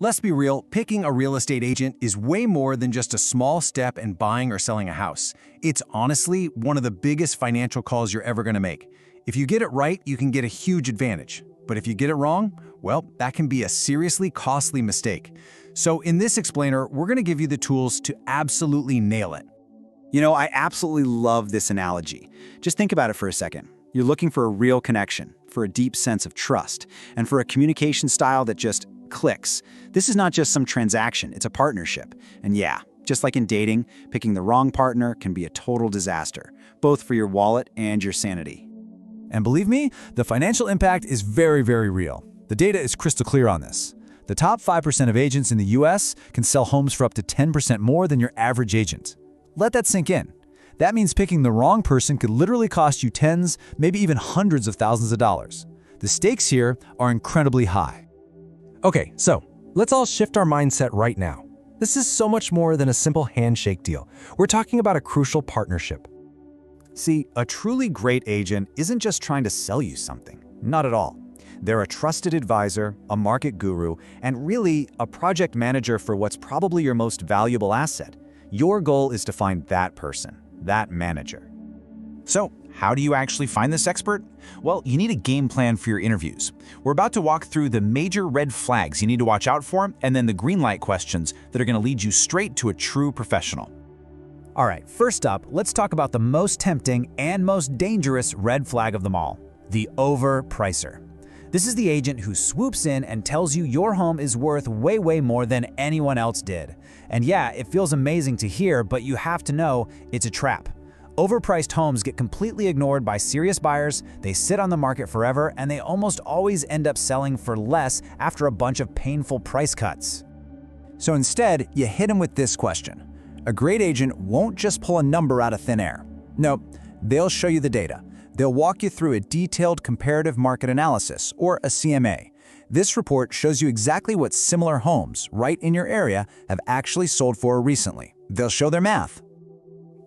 Let's be real, picking a real estate agent is way more than just a small step in buying or selling a house. It's honestly one of the biggest financial calls you're ever going to make. If you get it right, you can get a huge advantage. But if you get it wrong, well, that can be a seriously costly mistake. So in this explainer, we're going to give you the tools to absolutely nail it. You know, I absolutely love this analogy. Just think about it for a second. You're looking for a real connection, for a deep sense of trust, and for a communication style that just clicks. This is not just some transaction, it's a partnership. And yeah, just like in dating, picking the wrong partner can be a total disaster, both for your wallet and your sanity. And believe me, the financial impact is very, very real. The data is crystal clear on this. The top 5% of agents in the US can sell homes for up to 10% more than your average agent. Let that sink in. That means picking the wrong person could literally cost you tens, maybe even hundreds of thousands of dollars. The stakes here are incredibly high. Okay, so let's all shift our mindset right now. This is so much more than a simple handshake deal. We're talking about a crucial partnership. See, a truly great agent isn't just trying to sell you something. Not at all. They're a trusted advisor, a market guru, and really a project manager for what's probably your most valuable asset. Your goal is to find that person, that manager. So, how do you actually find this expert? Well, you need a game plan for your interviews. We're about to walk through the major red flags you need to watch out for, and then the green light questions that are going to lead you straight to a true professional. All right, first up, let's talk about the most tempting and most dangerous red flag of them all, the overpricer. This is the agent who swoops in and tells you your home is worth way, way more than anyone else did. And yeah, it feels amazing to hear, but you have to know it's a trap. Overpriced homes get completely ignored by serious buyers, they sit on the market forever, and they almost always end up selling for less after a bunch of painful price cuts. So instead, you hit them with this question. A great agent won't just pull a number out of thin air. No, they'll show you the data. They'll walk you through a detailed comparative market analysis, or a CMA. This report shows you exactly what similar homes right in your area have actually sold for recently. They'll show their math.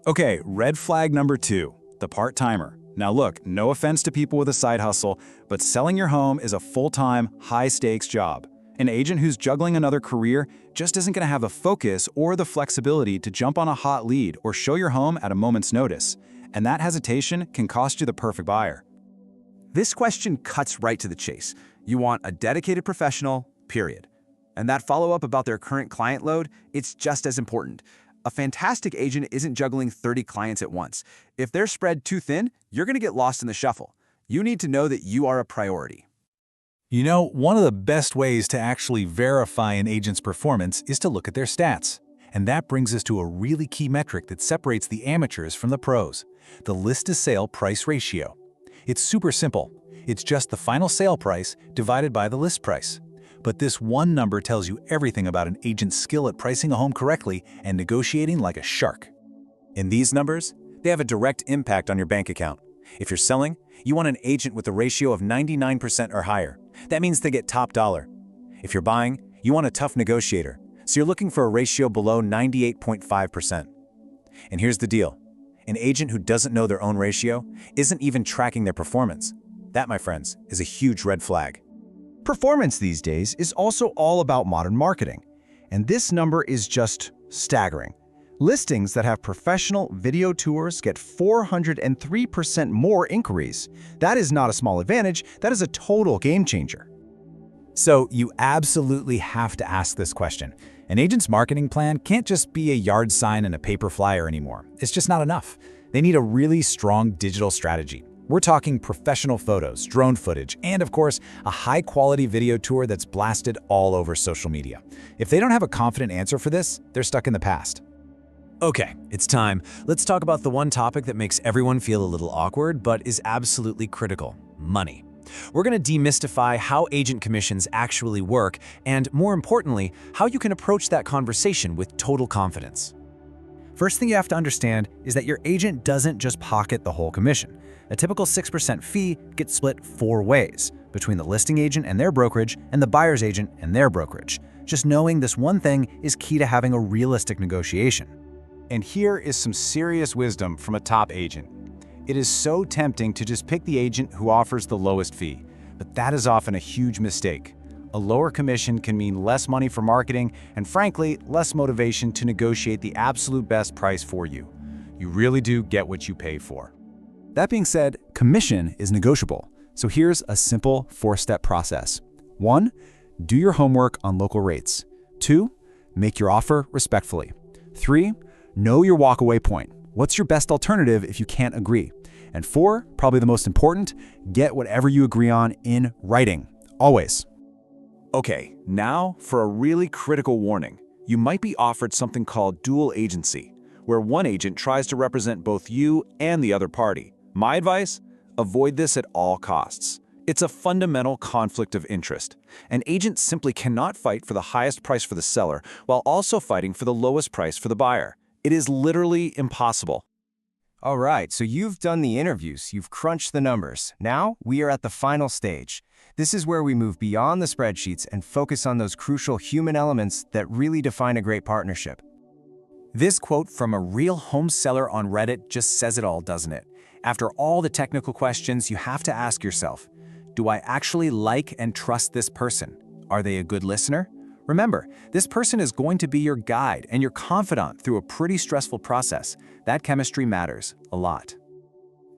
Okay, red flag number 2, the part-timer. Now look, no offense to people with a side hustle, but selling your home is a full-time, high-stakes job. An agent who's juggling another career just isn't going to have the focus or the flexibility to jump on a hot lead or show your home at a moment's notice. And that hesitation can cost you the perfect buyer. This question cuts right to the chase. You want a dedicated professional, period. And that follow-up about their current client load, it's just as important. A fantastic agent isn't juggling 30 clients at once. If they're spread too thin, you're going to get lost in the shuffle. You need to know that you are a priority. You know, one of the best ways to actually verify an agent's performance is to look at their stats. And that brings us to a really key metric that separates the amateurs from the pros, the list-to-sale price ratio. It's super simple. It's just the final sale price divided by the list price. But this one number tells you everything about an agent's skill at pricing a home correctly and negotiating like a shark. In these numbers, they have a direct impact on your bank account. If you're selling, you want an agent with a ratio of 99% or higher. That means they get top dollar. If you're buying, you want a tough negotiator. So you're looking for a ratio below 98.5%. And here's the deal. An agent who doesn't know their own ratio isn't even tracking their performance. That, my friends, is a huge red flag. Performance these days is also all about modern marketing. And this number is just staggering. Listings that have professional video tours get 403% more inquiries. That is not a small advantage, that is a total game changer. So you absolutely have to ask this question. An agent's marketing plan can't just be a yard sign and a paper flyer anymore. It's just not enough. They need a really strong digital strategy. We're talking professional photos, drone footage, and of course, a high-quality video tour that's blasted all over social media. If they don't have a confident answer for this, they're stuck in the past. Okay, it's time. Let's talk about the one topic that makes everyone feel a little awkward, but is absolutely critical: money. We're going to demystify how agent commissions actually work, and more importantly, how you can approach that conversation with total confidence. First thing you have to understand is that your agent doesn't just pocket the whole commission. A typical 6% fee gets split 4 ways, between the listing agent and their brokerage and the buyer's agent and their brokerage. Just knowing this one thing is key to having a realistic negotiation. And here is some serious wisdom from a top agent. It is so tempting to just pick the agent who offers the lowest fee, but that is often a huge mistake. A lower commission can mean less money for marketing and, frankly, less motivation to negotiate the absolute best price for you. You really do get what you pay for. That being said, commission is negotiable. So here's a simple 4-step process. 1. Do your homework on local rates. 2. Make your offer respectfully. 3. Know your walkaway point. What's your best alternative if you can't agree? And 4, probably the most important, get whatever you agree on in writing. Always. Okay, now for a really critical warning. You might be offered something called dual agency, where one agent tries to represent both you and the other party. My advice? Avoid this at all costs. It's a fundamental conflict of interest. An agent simply cannot fight for the highest price for the seller while also fighting for the lowest price for the buyer. It is literally impossible. All right, so you've done the interviews, you've crunched the numbers. Now we are at the final stage. This is where we move beyond the spreadsheets and focus on those crucial human elements that really define a great partnership. This quote from a real home seller on Reddit just says it all, doesn't it? After all the technical questions, you have to ask yourself, do I actually like and trust this person? Are they a good listener? Remember, this person is going to be your guide and your confidant through a pretty stressful process. That chemistry matters a lot.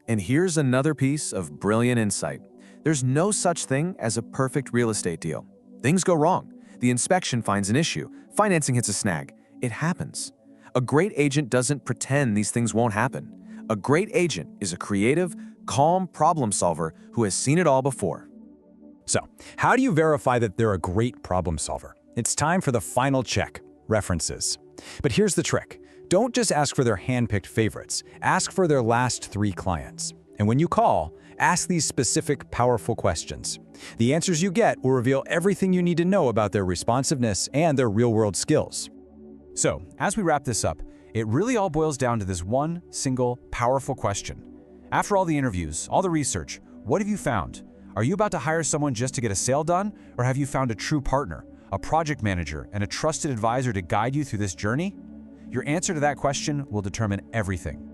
And here's another piece of brilliant insight. There's no such thing as a perfect real estate deal. Things go wrong. The inspection finds an issue. Financing hits a snag. It happens. A great agent doesn't pretend these things won't happen. A great agent is a creative, calm problem solver who has seen it all before. So, how do you verify that they're a great problem solver? It's time for the final check, references. But here's the trick. Don't just ask for their hand-picked favorites. Ask for their last 3 clients. And when you call, ask these specific, powerful questions. The answers you get will reveal everything you need to know about their responsiveness and their real-world skills. So, as we wrap this up, it really all boils down to this one single, powerful question. After all the interviews, all the research, what have you found? Are you about to hire someone just to get a sale done, or have you found a true partner, a project manager, and a trusted advisor to guide you through this journey? Your answer to that question will determine everything.